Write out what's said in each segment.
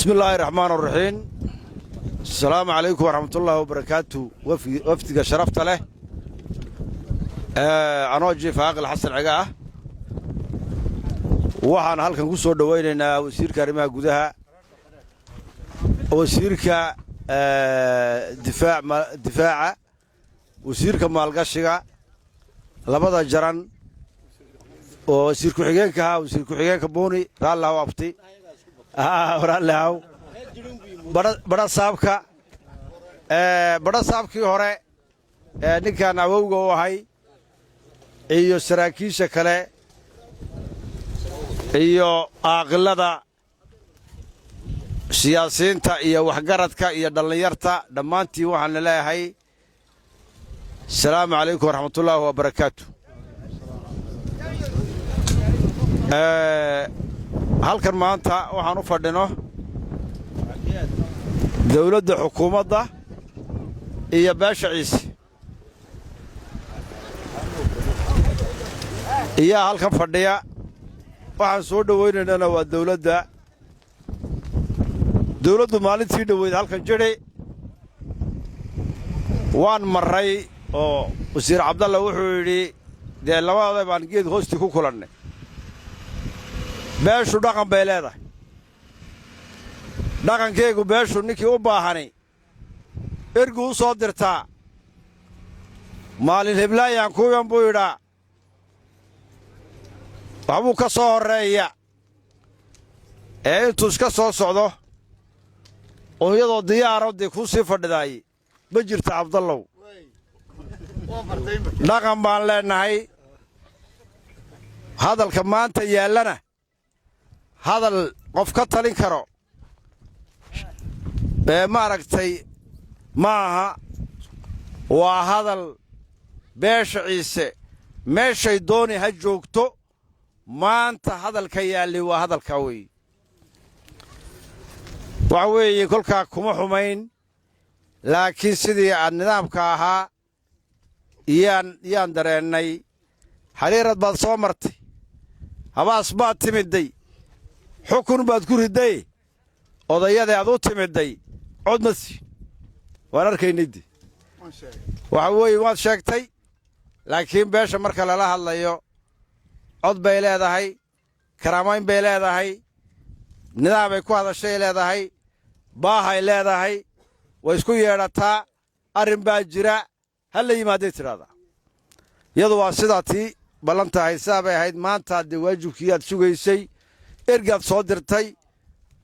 بسم الله الرحمن الرحيم. السلام عليكم ورحمة الله وبركاته. وفدك شرفت له أنا جيف عاقل حسن عقاه waxaan halkan ku soo dhaweynaynaa wasiirka arrimaha gudaha wasiirka difaaca wasiirka maalgashiga labada jaran oo wasiir ku xigeenka booni raallahu abti raallahu bada saabkii hore ninkan awowga u ahay iyo saraakiisha kale iyo aqalada siyaasiyiinta iyo waxgaradka iyo dhalinyarta dhammaantii waxaan leeyahay salaamu calaykum waraxmatullaahi wabarakaatu. halkan maanta waxaan u fadhino dawladda xukuumadda iyo beesha ciise iyo halkan fadhiya waxaan soo dhaweynaynaa waa dawladdu maalintii dhaweyd halkan jiri waan maray oo wasiir cabdalla wuxuu yidhi dee labadooda baan geed hoostii ku kulannay beeshu dhaqan bay leedahay dhaqankaygu beeshu ninkii u baahani ergu u soo dirtaa maalin heblaayaan kuwan buu yidhaa waxbuu ka soo horreeya ee intuu iska soo socdo oo iyadoo diyaaradii kuu sii fadhidaay ma jirta cabdallow dhaqan baan leennahay hadalka maanta yaallana hadal qof ka talin karo maaragtay ma aha waa hadal beesha ciise meeshay dooni ha joogto maanta hadalka yaalli waa hadalkaa weeye waxa weeye kolkaa kuma xumayn laakiin sidii aad nidaamka ahaa yaan dareennay xariirad baad soo martay habaas baad timidday xukun baad ku ridday odayadii aad u timidday cod ma siin waan arkaynayde waxa weeye waad sheegtay laakiin beesha marka lala hadlayo cod bay leedahay karaamayn bay leedahay nidaamay ku hadashay leedahay baahay leedahay way isku yeedhataa arrin baa jira ha la yimaaday tidhaahdaa iyadu waa sidaa tii ballantahay sidaa bay ahayd maanta dee waajibkii aad sugaysay ergaad soo dirtay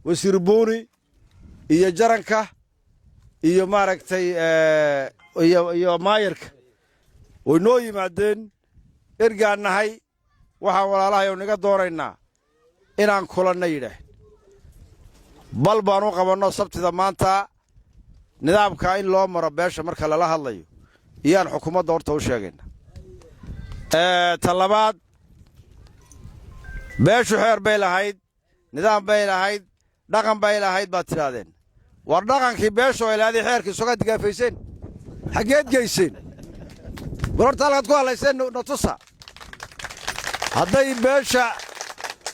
wasiir buuni iyo jaranka iyo maaragtay iyo maayarka way noo yimaadeen ergaan nahay waxaan walaalahayo niga doonaynaa inaan kulanna yidhaah bal baan u qabanno sabtida maanta nidaamka in loo maro beesha marka lala hadlayo iyaan xukuumadda horta u sheegayna ta labaad beeshu xeer bay lahayd nidaam bay lahayd dhaqan bay lahayd baad tidhaahdeen war dhaqankii beeshu ay lahaaday xeerkii soga digaafayseen xaggeed geyseen war horta halkaad ku hadlayseen natusa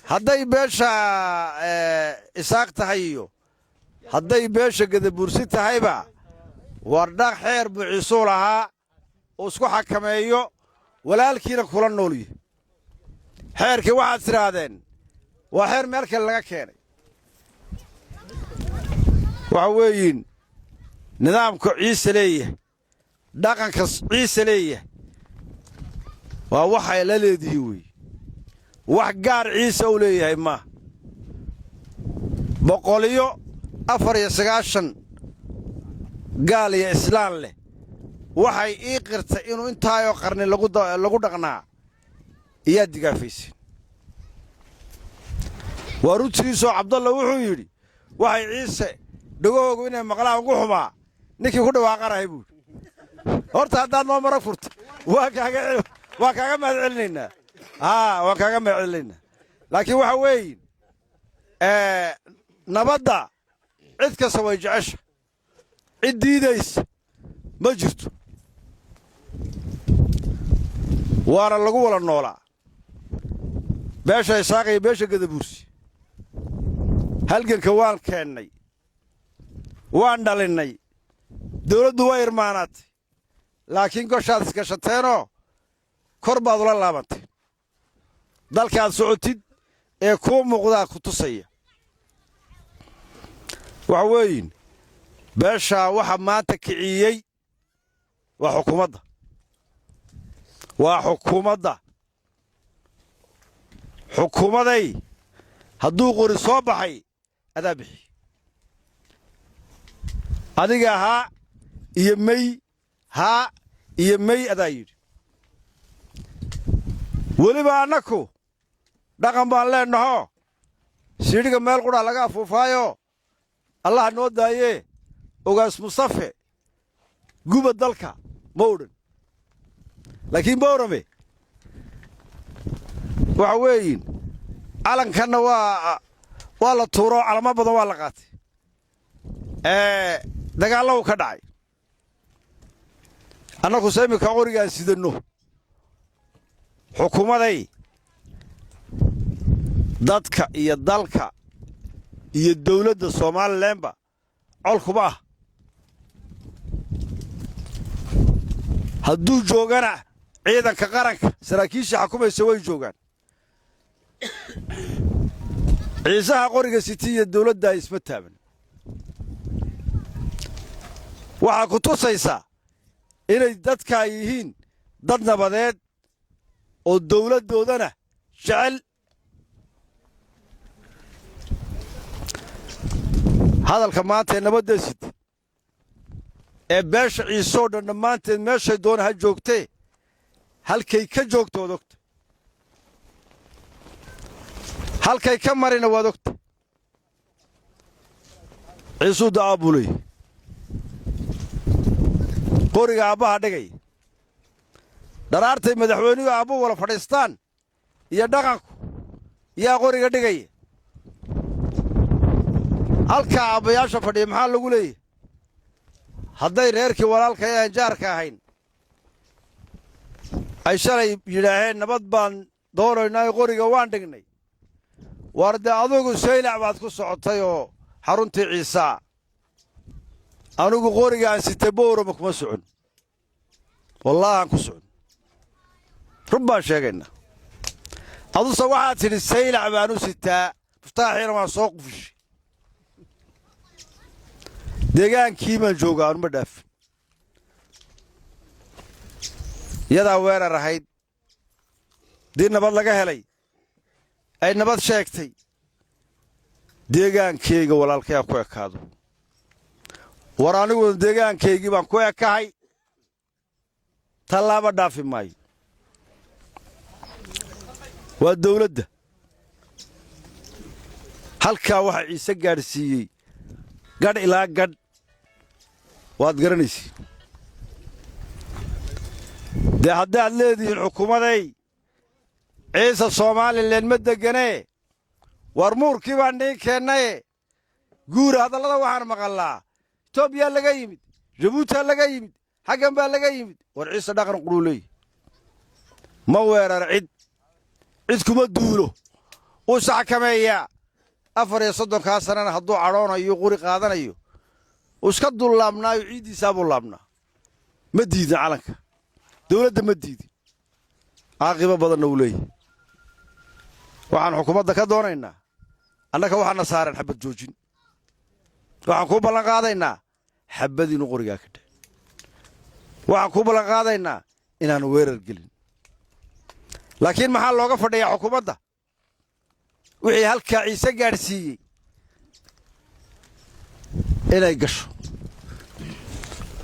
hadday beesha isaaq tahay iyo hadday beesha gadabuursi tahayba war dhaq xeer buu ciisuu lahaa uu isku xakameeyo walaalkiina kula noolye xeerkii waxaad tidhaahdeen waa xeer meel kale laga keenay waxa weeyiin nidaamka ciise leeyahay dhaqanka ciise leeyahay waa waxay la leedihiin wey wax gaar ciise u leeyahay maaha 194 gaal iyo islaan leh waxay ii qirtay inuu intaayoo qarni lagu dhaqnaa iyaad digaafayseen waa runtiisoo cabdalla wuxuu yidhi waxay ciise dhagoogu inay maqlaan ugu xumaa ninkii ku dhawaaqanahay buuhi horta haddaad noo marag furta waa kaaga mahad celinaynaa waan kaaga mahad celinaynaa laakiin waxa weeyin nabadda cid kasta way jecesha cid diidaysa ma jirto waana lagu wala noolaa beesha isaaq iyo beesha gadabuursi halganka waan keennay waan dhalinnay dawladdu way irmaanaatay laakiin goshaad iskashateenoo kor baad ula laabantay dalkaad socotid ee kuu muuqdaa ku tusaya waxa weeyin beeshaa waxa maanta kiciyey waa xukuumadda xukuumaday hadduu qori soo baxay adaa bixi adiga haa iyo mey adaa yidhi weliba annaku dhaqan baan leennahoo siidhiga meel qudha laga afuufaayo allah noo daayee ogaas mustafe guba dalka ma odhan laakiin bowrame waxa weeyin calankanna waa la tuuro calamo badan waa la qaatay dagaallawu ka dhacay annakuse iminka qorigaan sidanno xukuumaday dadka iyo dalka iyo dawladda somalilanba colkuba ah hadduu joogana ciidanka qaranka saraakiisha xukumaysa way joogaan ciisaha qoriga siti iyo dawladda isma taaban waxaa ku tusaysaa inay dadkaa yihiin dad nabadeed oo dawladdoodana jecel hadalka maanta ee nabadda sita ee beesha ciisoo dhan dhammaanteed meeshay doona ha joogtee halkay ka joogto waad ogta halkay ka marina waad ogta ciisuu da'aa buu leeyahy qoriga aabbaha dhigaya dharaartay madaxweynuhu aabbuhu wala fadhiistaan iyo dhaqanku yaa qoriga dhigaya halkaa aabbayaasha fadhiya maxaa lagu leeyahy hadday reerkii walaalka ee aan jaarka ahayn ay shalay yidhaaheen nabad baan doonaynaa qoriga waan dhignay war dee adugu saylac baad ku socotay oo xaruntii ciisaa anugu qoriga aan sitay bowrama kuma socon wallaahi aan ku socon run baan sheegaynaa aduse waxaad tidhi saylac baanu sitaa muftaaxiina waan soo qufishay deegaankii baan joogaa anuma dhaafin yadaa weerar ahayd dii nabad laga helay ay nabad sheegtay deegaankayga walaalkayaa ku ekaado war aniguna deegaankaygii baan ku ekahay tallaaba dhaafi maayo waa dawladda halkaa waxaa ciise gaadhsiiyey gadh ilaa gadh waad garanaysiin dee haddaad leedihiin xukuumaday ciise somalilan ma degganee war muurkii baan dhiin keennaye guura hadallada waxaan maqallaa etoobiyaa laga yimid jabuutaa laga yimid xaggan baa laga yimid war ciise dhaqan quruu leeyahy ma weerar cid kuma duulo wuu isxakameeyaa 34 sanana hadduu cadhoonayo quri qaadanayo uu iska dullaabnaayo ciiddiisaa buu laabnaa ma diidin calanka dawladda ma diidin caaqibo badanna uu leeyahay waxaan xukuumadda ka doonaynaa annaka waxaana saaran xabad joojin waxaan kuu ballan qaadaynaa xabad inuu qorigaa ka dhahay waxaan kuu ballan qaadaynaa inaan weerar gelin laakiin maxaa looga fadhiyaa xukuumadda wixii halkaa ciise gaadhsiiyey inay gasho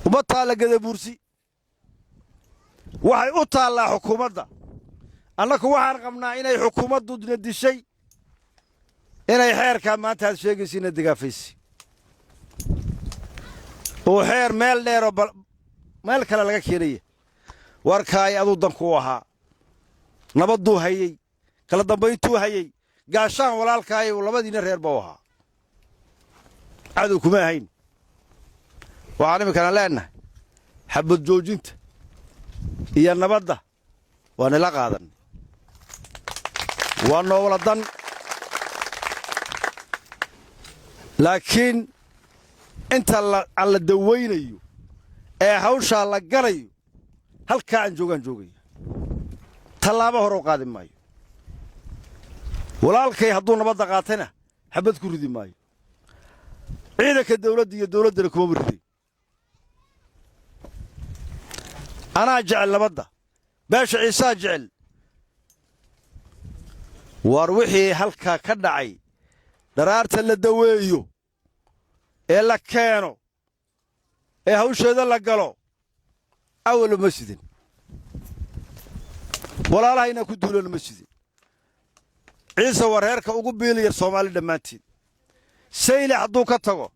uma taalla gadabuursi waxay u taallaa xukuumadda annaku waxaan qabnaa inay xukuumadduna dishay inay xeerkaa maanta aad sheegaysiina digaafaysi oo xeer meel dheeroo meel kale laga keenaya warkaay aduu danku u ahaa nabadduu hayey kala dambayntuu hayey gaashaan walaalkaayu labadiina reer ba u ahaa cadow kuma ahayn waxaan iminkana leennahay xabad joojinta iyo nabadda waa nila qaadan waa noowla dan laakiin inta la daweynayo ee hawsha la galayo halka aan joogaya tallaabo hor u qaadi maayo walaalkay hadduu nabadda qaatana xabad ku ridi maayo ciidanka dawladda iyo dawladdana kuma riday anaa jecel nabadda beesha ciisaa jecel war wixii halkaa ka dhacay dharaarta la daweeyo ee la keeno ee hawsheeda la galo awal ma sidin walaalahayna ku duulan ma sidin ciise wareerka ugu biilaya Soomaali dhamaanteed sayli hadduu ka tago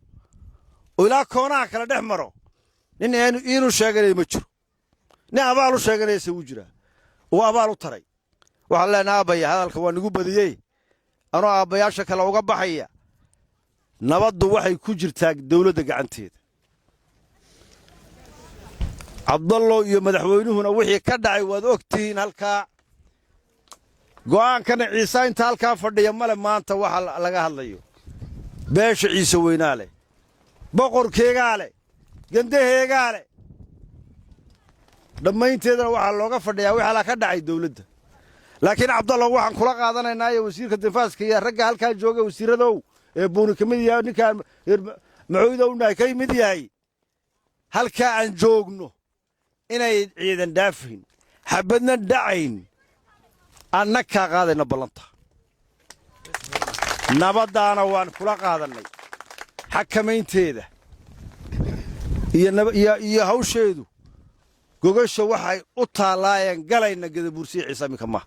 ilaa koonaha kala dhex maro nin inuu sheeganay ma jiro nin abaal u sheeganaysa uu jira oo abaal u taray waxa leenahay aabaya hadalka waa nagu badiyay anoo aabayaasha kale uga baxaya nabaddu waxay ku jirtaa dawladda gacanteeda Abdallah iyo madaxweynuhuna wixii ka dhacay waad ogtiin halka go'aankana ciise inta halka fadhiya male maanta waxa laga hadlayo beesha ciise weynaale boqorkeegaale gandaheegaale dhamaynteedana waxa looga fadhiyaa waxa la ka dhacay dawladda laakiin Abdallah waxaan kula qaadanaynaa wasiirka difaaska iyo ragga halka jooga wasiiradow ee buuni kamid yahay ninka macuudow naay ka mid yahay halka aan joogno inay ciidan dhaafin xabadna dhacayn annaka qaadayna ballanta nabadaana waan kula qaadanay xakamaynteeda iyo hawsheedu gogasho waxay u taalaayeen galayna gadabuursi ciise minka ma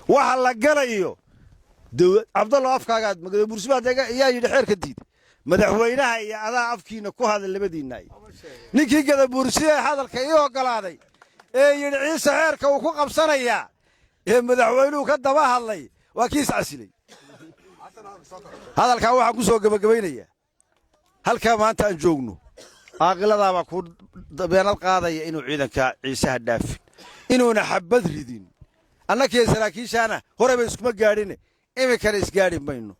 waxa la galayo Abdallah afkaaga gadabuursi baad ayaa yidhi xeerka diid madaxweynaha iyo adaa afkiina ku hadal labadiinay ninkii gadabuursi hadalka iyo ogolaaday ee yidhi ciise xeerka uu ku qabsanaya ee madaxweynuhu ka daba hadlay waa kiis casilay hadalka waxa ku soo gabagabeynaya halka maanta aan joogno aqladaaba ku beenal qaadaya inuu ciidanka ciise dhaafin inuuna xabad ridin annakii saraakiishana horeba iskuma gaadhin imikana isgaadhin mayno